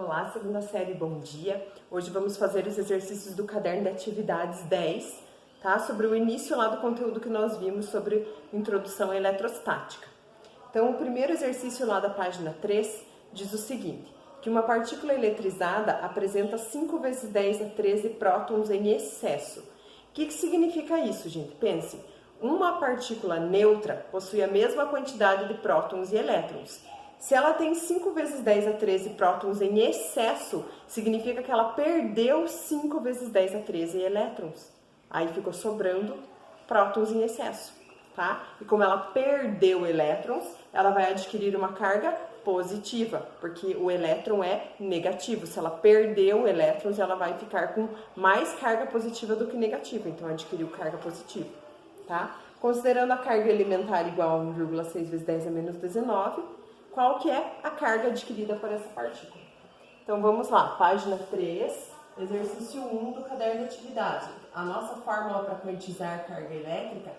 Olá, segunda série, bom dia. Hoje vamos fazer os exercícios do caderno de atividades 10, tá? Sobre o início lá do conteúdo que nós vimos sobre introdução à eletrostática. Então, o primeiro exercício lá da página 3 diz o seguinte, que uma partícula eletrizada apresenta 5 vezes 10 a 13 prótons em excesso. O que significa isso, gente? Pense, uma partícula neutra possui a mesma quantidade de prótons e elétrons. Se ela tem 5 vezes 10 a 13 prótons em excesso, significa que ela perdeu 5 vezes 10 a 13 elétrons. Aí ficou sobrando prótons em excesso, tá? E como ela perdeu elétrons, ela vai adquirir uma carga positiva, porque o elétron é negativo. Se ela perdeu elétrons, ela vai ficar com mais carga positiva do que negativa, então adquiriu carga positiva, tá? Considerando a carga elementar igual a 1,6 vezes 10 a menos 19, qual que é a carga adquirida por essa partícula? Então vamos lá, página 3, exercício 1 do caderno de atividade. A nossa fórmula para quantizar a carga elétrica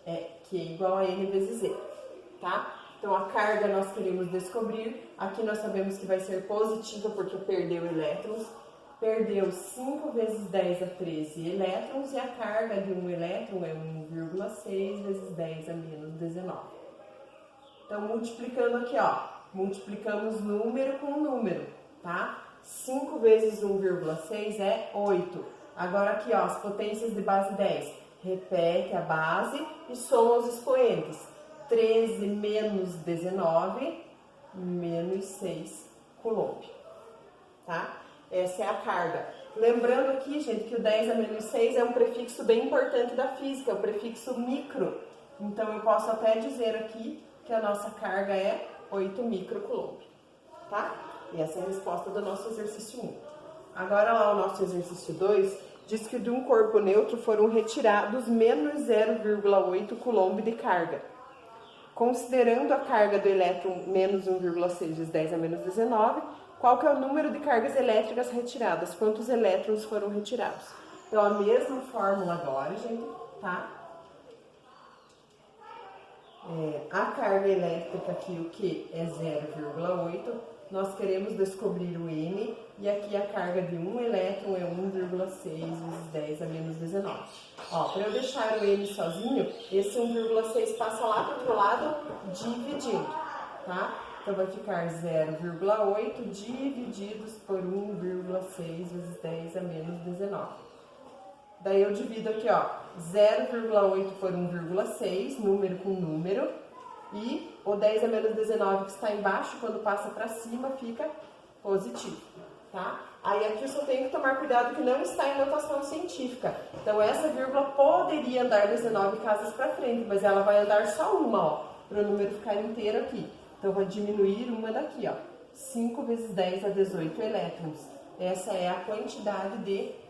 é Q igual a N vezes E, tá? Então a carga nós queremos descobrir, aqui nós sabemos que vai ser positiva porque perdeu elétrons, perdeu 5 vezes 10 a 13 elétrons e a carga de um elétron é 1,6 vezes 10 a menos 19. Então, multiplicando aqui, ó, multiplicamos número com número, tá? 5 vezes 1,6 é 8. Agora aqui, ó, as potências de base 10. Repete a base e soma os expoentes. 13 menos 19, menos 6 coulomb, tá? Essa é a carga. Lembrando aqui, gente, que o 10 a menos 6 é um prefixo bem importante da física, é o prefixo micro. Então, eu posso até dizer aqui que a nossa carga é 8 microcoulomb, tá? E essa é a resposta do nosso exercício 1. Agora lá o nosso exercício 2 diz que de um corpo neutro foram retirados menos 0,8 coulomb de carga. Considerando a carga do elétron menos 1,6 vezes 10 a menos 19, qual que é o número de cargas elétricas retiradas? Quantos elétrons foram retirados? Então, a mesma fórmula agora, gente, tá? A carga elétrica aqui, o Q é 0,8, nós queremos descobrir o N, e aqui a carga de um elétron é 1,6 vezes 10 a menos 19. Ó, para eu deixar o N sozinho, esse 1,6 passa lá para o outro lado, dividindo, tá? Então vai ficar 0,8 divididos por 1,6 vezes 10 a menos 19. Daí eu divido aqui, ó, 0,8 por 1,6, número com número, e o 10 a menos 19 que está embaixo, quando passa para cima, fica positivo, tá? Aí aqui eu só tenho que tomar cuidado que não está em notação científica. Então essa vírgula poderia andar 19 casas para frente, mas ela vai andar só uma, ó, para o número ficar inteiro aqui. Então eu vou diminuir uma daqui, ó, 5 vezes 10 a 18 elétrons. Essa é a quantidade de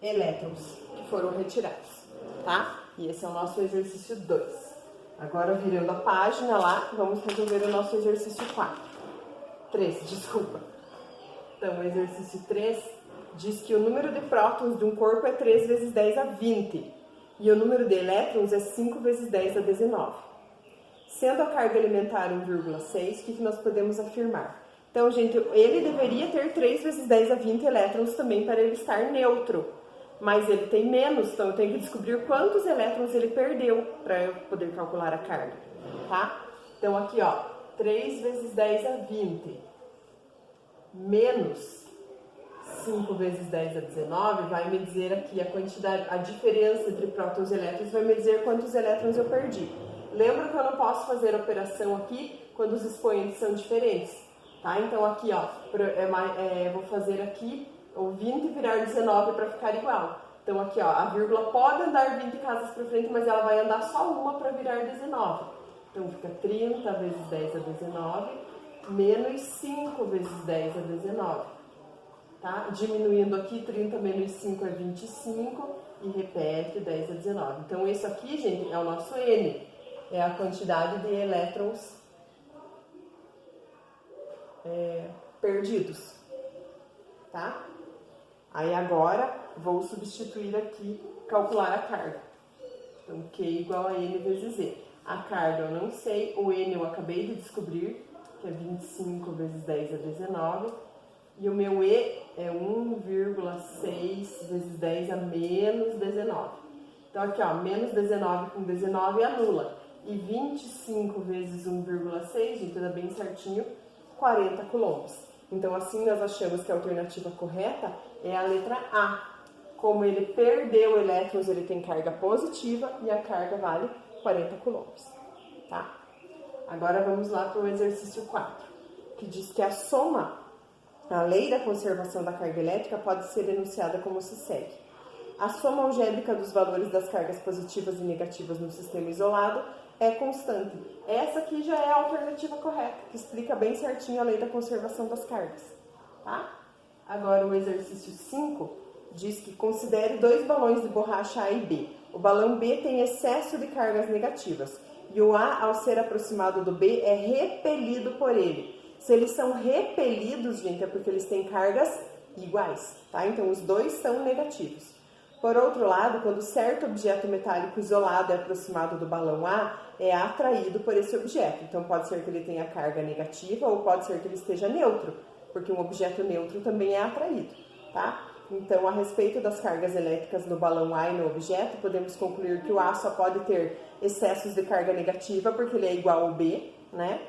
elétrons que foram retirados, tá? E esse é o nosso exercício 2. Agora, virando a página lá, vamos resolver o nosso exercício 3, desculpa. Então, o exercício 3 diz que o número de prótons de um corpo é 3 vezes 10 a 20 e o número de elétrons é 5 vezes 10 a 19. Sendo a carga elementar 1,6, o que nós podemos afirmar? Então, gente, ele deveria ter 3 vezes 10 a 20 elétrons também para ele estar neutro. Mas ele tem menos, então eu tenho que descobrir quantos elétrons ele perdeu para eu poder calcular a carga, tá? Então aqui, ó, 3 vezes 10 a 20 menos 5 vezes 10 a 19 vai me dizer aqui a quantidade, a diferença entre prótons e elétrons vai me dizer quantos elétrons eu perdi. Lembra que eu não posso fazer operação aqui quando os expoentes são diferentes, tá? Então aqui, ó, vou fazer aqui o 20 virar 19 para ficar igual. Então aqui, ó, a vírgula pode andar 20 casas para frente, mas ela vai andar só uma para virar 19. Então fica 30 vezes 10 a 19 menos 5 vezes 10 a 19. Tá? Diminuindo aqui, 30 menos 5 é 25 e repete 10 a 19. Então esse aqui, gente, é o nosso N. É a quantidade de elétrons perdidos. Tá? Aí agora, vou substituir aqui, calcular a carga. Então, Q igual a N vezes E. A carga eu não sei, o N eu acabei de descobrir, que é 25 vezes 10 a 19. E o meu E é 1,6 vezes 10 a menos 19. Então aqui, ó, menos 19 com 19 anula. E 25 vezes 1,6, gente, dá bem certinho, 40 coulombs. Então assim nós achamos que a alternativa correta é a letra A. Como ele perdeu elétrons, ele tem carga positiva e a carga vale 40 coulombs, tá? Agora vamos lá para o exercício 4, que diz que a lei da conservação da carga elétrica pode ser enunciada como se segue. A soma algébrica dos valores das cargas positivas e negativas no sistema isolado é constante. Essa aqui já é a alternativa correta, que explica bem certinho a lei da conservação das cargas, tá? Agora o exercício 5 diz que considere dois balões de borracha A e B. O balão B tem excesso de cargas negativas e o A, ao ser aproximado do B, é repelido por ele. Se eles são repelidos, gente, é porque eles têm cargas iguais, tá? Então os dois são negativos. Por outro lado, quando certo objeto metálico isolado é aproximado do balão A, é atraído por esse objeto. Então pode ser que ele tenha carga negativa ou pode ser que ele esteja neutro, porque um objeto neutro também é atraído, tá? Então, a respeito das cargas elétricas no balão A e no objeto, podemos concluir que o A só pode ter excessos de carga negativa porque ele é igual ao B, né?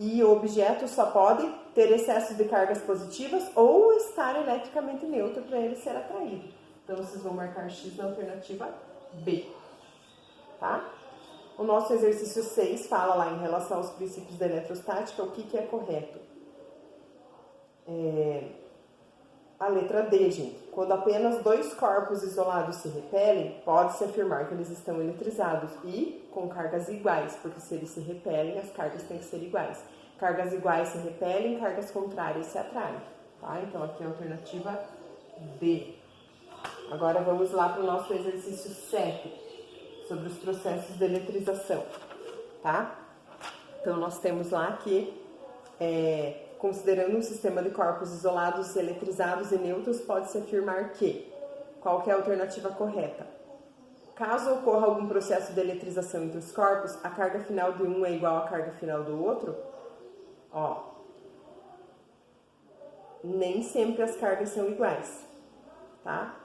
E o objeto só pode ter excessos de cargas positivas ou estar eletricamente neutro para ele ser atraído. Então, vocês vão marcar X na alternativa B, tá? O nosso exercício 6 fala lá em relação aos princípios da eletrostática, o que é correto. A letra D, gente. Quando apenas dois corpos isolados se repelem, pode-se afirmar que eles estão eletrizados e com cargas iguais, porque se eles se repelem, as cargas têm que ser iguais. Cargas iguais se repelem, cargas contrárias se atraem, tá? Então, aqui é a alternativa D. Agora, vamos lá para o nosso exercício 7, sobre os processos de eletrização, tá? Então, nós temos lá que, considerando um sistema de corpos isolados, eletrizados e neutros, pode-se afirmar que, qual que é a alternativa correta? Caso ocorra algum processo de eletrização entre os corpos, a carga final de um é igual à carga final do outro? Ó, nem sempre as cargas são iguais, tá?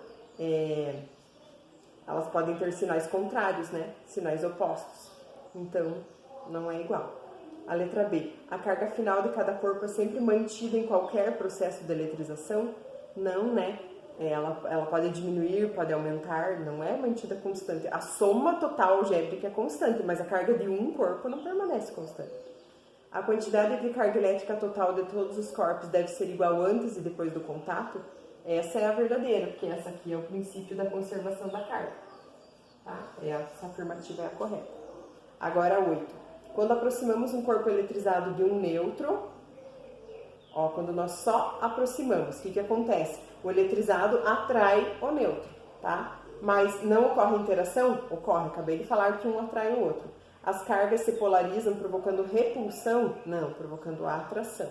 Elas podem ter sinais contrários, né? Sinais opostos. Então, não é igual. A letra B. A carga final de cada corpo é sempre mantida em qualquer processo de eletrização? Não, né? Ela pode diminuir, pode aumentar, não é mantida constante. A soma total algébrica é constante, mas a carga de um corpo não permanece constante. A quantidade de carga elétrica total de todos os corpos deve ser igual antes e depois do contato? Essa é a verdadeira, porque essa aqui é o princípio da conservação da carga. Tá? Essa afirmativa é a correta. Agora, 8. Quando aproximamos um corpo eletrizado de um neutro, ó, quando nós só aproximamos, o que acontece? O eletrizado atrai o neutro, tá? Mas não ocorre interação? Ocorre, acabei de falar que um atrai o outro. As cargas se polarizam provocando repulsão? Não, provocando atração.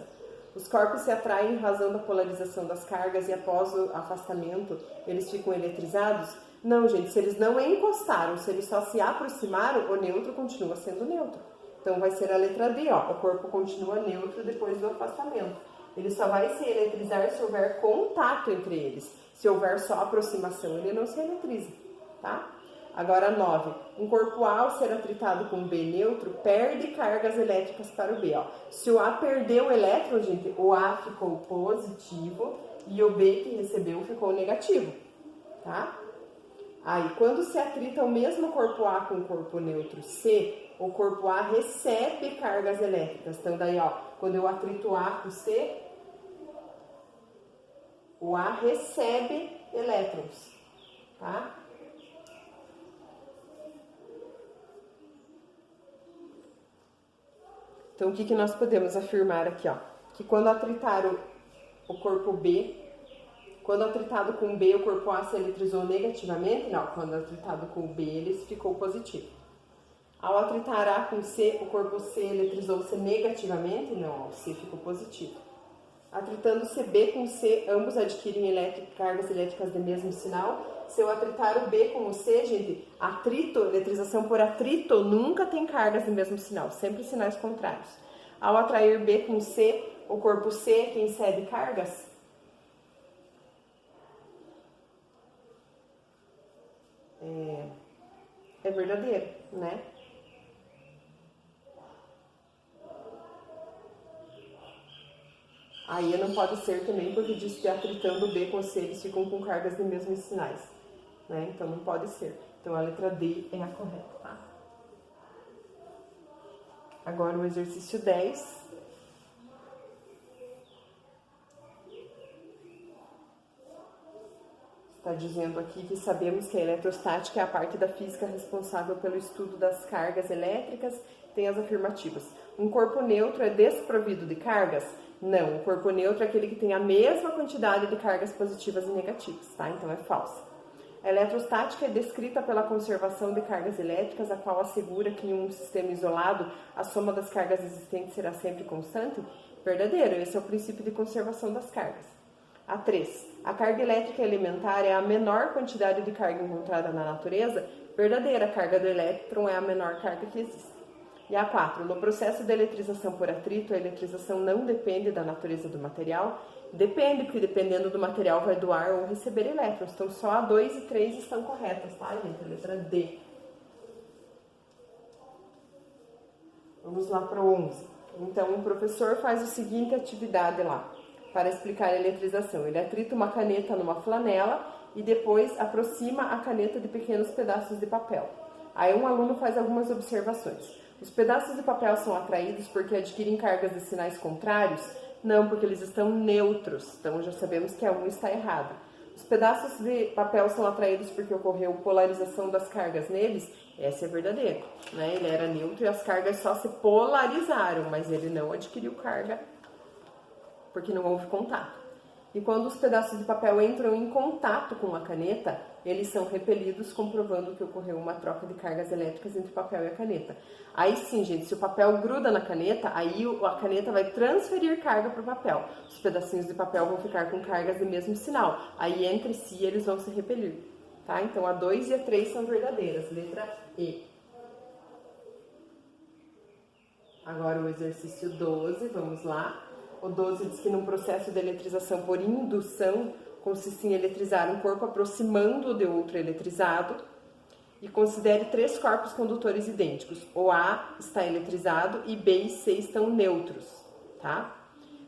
Os corpos se atraem em razão da polarização das cargas e após o afastamento eles ficam eletrizados? Não, gente, se eles não encostaram, se eles só se aproximaram, o neutro continua sendo neutro. Então vai ser a letra D, ó, o corpo continua neutro depois do afastamento. Ele só vai se eletrizar se houver contato entre eles. Se houver só aproximação, ele não se eletriza, tá? Agora, 9. Um corpo A, ao ser atritado com B neutro, perde cargas elétricas para o B. Ó. Se o A perdeu o elétron, gente, o A ficou positivo e o B que recebeu ficou negativo, tá? Aí, quando se atrita o mesmo corpo A com o corpo neutro C, o corpo A recebe cargas elétricas. Então, daí, ó, quando eu atrito A com C, o A recebe elétrons, tá? Então, o que nós podemos afirmar aqui, ó? Que quando atritar o corpo B, quando atritado com B, o corpo A se eletrizou negativamente? Não, quando atritado com B, ele ficou positivo. Ao atritar A com C, o corpo C eletrizou-se negativamente? Não, o C ficou positivo. Atritando CB com C, ambos adquirem cargas elétricas de mesmo sinal. Se eu atritar o B com o C, gente, atrito, eletrização por atrito, nunca tem cargas de mesmo sinal, sempre sinais contrários. Ao atrair B com C, o corpo C, quem cede cargas? é verdadeiro, né? A E não pode ser também, porque diz que atritando B com C, eles ficam com cargas de mesmos sinais, né? Então não pode ser. Então a letra D é a correta, tá? Agora o exercício 10. Está dizendo aqui que sabemos que a eletrostática é a parte da física responsável pelo estudo das cargas elétricas. Tem as afirmativas. Um corpo neutro é desprovido de cargas? Não, o corpo neutro é aquele que tem a mesma quantidade de cargas positivas e negativas, tá? Então é falsa. A eletrostática é descrita pela conservação de cargas elétricas, a qual assegura que em um sistema isolado a soma das cargas existentes será sempre constante? Verdadeiro, esse é o princípio de conservação das cargas. A 3. A carga elétrica elementar é a menor quantidade de carga encontrada na natureza? Verdadeira, a carga do elétron é a menor carga que existe. E a 4. No processo de eletrização por atrito, a eletrização não depende da natureza do material? Depende, porque dependendo do material vai doar ou receber elétrons. Então só a 2 e 3 estão corretas, tá, gente? A letra D. Vamos lá para o 11. Então o professor faz a seguinte atividade lá, para explicar a eletrização. Ele atrita uma caneta numa flanela e depois aproxima a caneta de pequenos pedaços de papel. Aí um aluno faz algumas observações. Os pedaços de papel são atraídos porque adquirem cargas de sinais contrários? Não, porque eles estão neutros. Então já sabemos que a 1 está errada. Os pedaços de papel são atraídos porque ocorreu polarização das cargas neles? Essa é verdadeira, né? Ele era neutro e as cargas só se polarizaram, mas ele não adquiriu carga porque não houve contato. E quando os pedaços de papel entram em contato com a caneta, eles são repelidos, comprovando que ocorreu uma troca de cargas elétricas entre o papel e a caneta. Aí sim, gente, se o papel gruda na caneta, aí a caneta vai transferir carga para o papel. Os pedacinhos de papel vão ficar com cargas de mesmo sinal. Aí entre si eles vão se repelir, tá? Então a 2 e a 3 são verdadeiras, letra E. Agora o exercício 12, vamos lá. O 12 diz que num processo de eletrização por indução, consiste em eletrizar um corpo aproximando-o de outro eletrizado, e considere 3 corpos condutores idênticos. O A está eletrizado e B e C estão neutros, tá?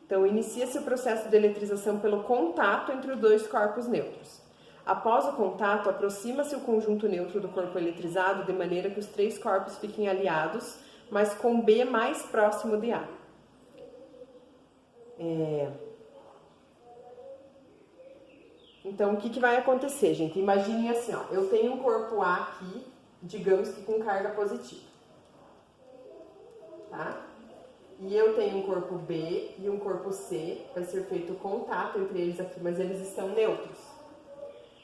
Então, inicia-se o processo de eletrização pelo contato entre os 2 corpos neutros. Após o contato, aproxima-se o conjunto neutro do corpo eletrizado de maneira que os 3 corpos fiquem aliados, mas com B mais próximo de A. Então, o que vai acontecer, gente? Imaginem assim, ó, eu tenho um corpo A aqui, digamos que com carga positiva, tá? E eu tenho um corpo B e um corpo C, vai ser feito contato entre eles aqui, mas eles estão neutros.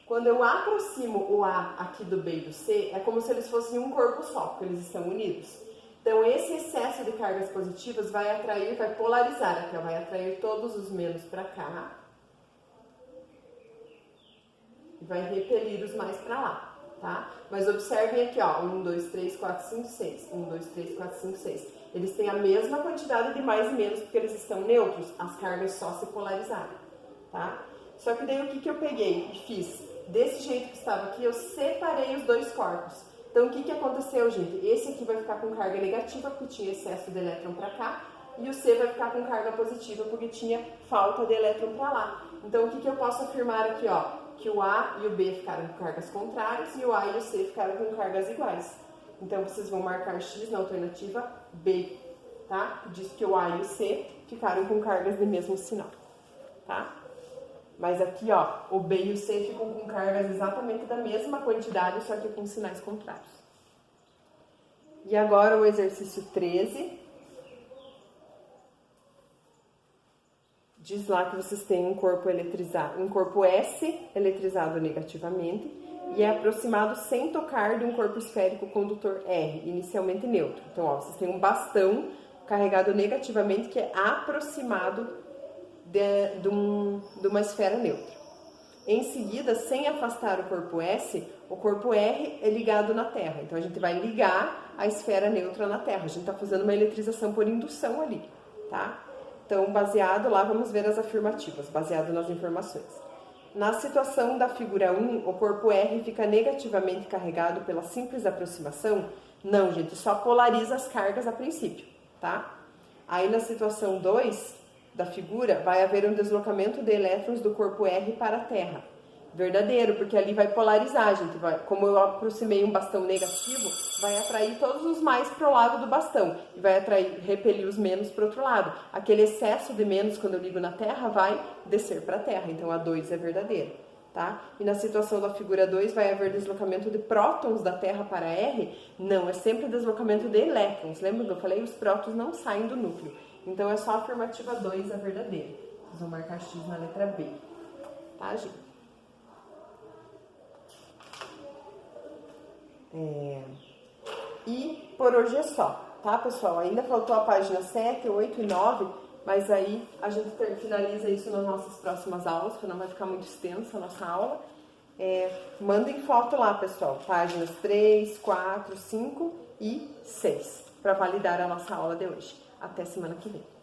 Quando eu aproximo o A aqui do B e do C, é como se eles fossem um corpo só, porque eles estão unidos. Então, esse excesso de cargas positivas vai atrair, vai polarizar aqui, ó, vai atrair todos os menos para cá e vai repelir os mais para lá, tá? Mas observem aqui, ó, 1, 2, 3, 4, 5, 6. 1, 2, 3, 4, 5, 6. Eles têm a mesma quantidade de mais e menos porque eles estão neutros, as cargas só se polarizaram, tá? Só que daí o que eu peguei e fiz? Desse jeito que estava aqui, eu separei os 2 corpos. Então, o que aconteceu, gente? Esse aqui vai ficar com carga negativa, porque tinha excesso de elétron para cá, e o C vai ficar com carga positiva, porque tinha falta de elétron para lá. Então, o que eu posso afirmar aqui, ó? Que o A e o B ficaram com cargas contrárias, e o A e o C ficaram com cargas iguais. Então, vocês vão marcar X na alternativa B, tá? Diz que o A e o C ficaram com cargas de mesmo sinal, tá? Mas aqui, ó, o B e o C ficam com cargas exatamente da mesma quantidade, só que com sinais contrários. E agora o exercício 13. Diz lá que vocês têm um corpo eletrizado, um corpo S eletrizado negativamente e é aproximado sem tocar de um corpo esférico condutor R, inicialmente neutro. Então, ó, vocês têm um bastão carregado negativamente que é aproximado de uma esfera neutra. Em seguida, sem afastar o corpo S, o corpo R é ligado na Terra. Então, a gente vai ligar a esfera neutra na Terra. A gente está fazendo uma eletrização por indução ali, tá? Então, baseado lá, vamos ver as afirmativas, baseado nas informações. Na situação da figura 1, o corpo R fica negativamente carregado pela simples aproximação? Não, gente, só polariza as cargas a princípio, tá? Aí na situação 2 da figura, vai haver um deslocamento de elétrons do corpo R para a Terra. Verdadeiro, porque ali vai polarizar, gente. Como eu aproximei um bastão negativo, vai atrair todos os mais para o lado do bastão e vai repelir os menos para o outro lado. Aquele excesso de menos, quando eu ligo na Terra, vai descer para a Terra. Então, a 2 é verdadeira, tá? E na situação da figura 2, vai haver deslocamento de prótons da Terra para R? Não, é sempre deslocamento de elétrons. Lembra que eu falei? Os prótons não saem do núcleo. Então, é só a afirmativa 2 a verdadeira. Vocês vão marcar X na letra B, tá, gente? E por hoje é só, tá, pessoal? Ainda faltou a página 7, 8 e 9, mas aí a gente finaliza isso nas nossas próximas aulas, porque não vai ficar muito extensa a nossa aula. Mandem foto lá, pessoal, páginas 3, 4, 5 e 6, para validar a nossa aula de hoje. Até semana que vem.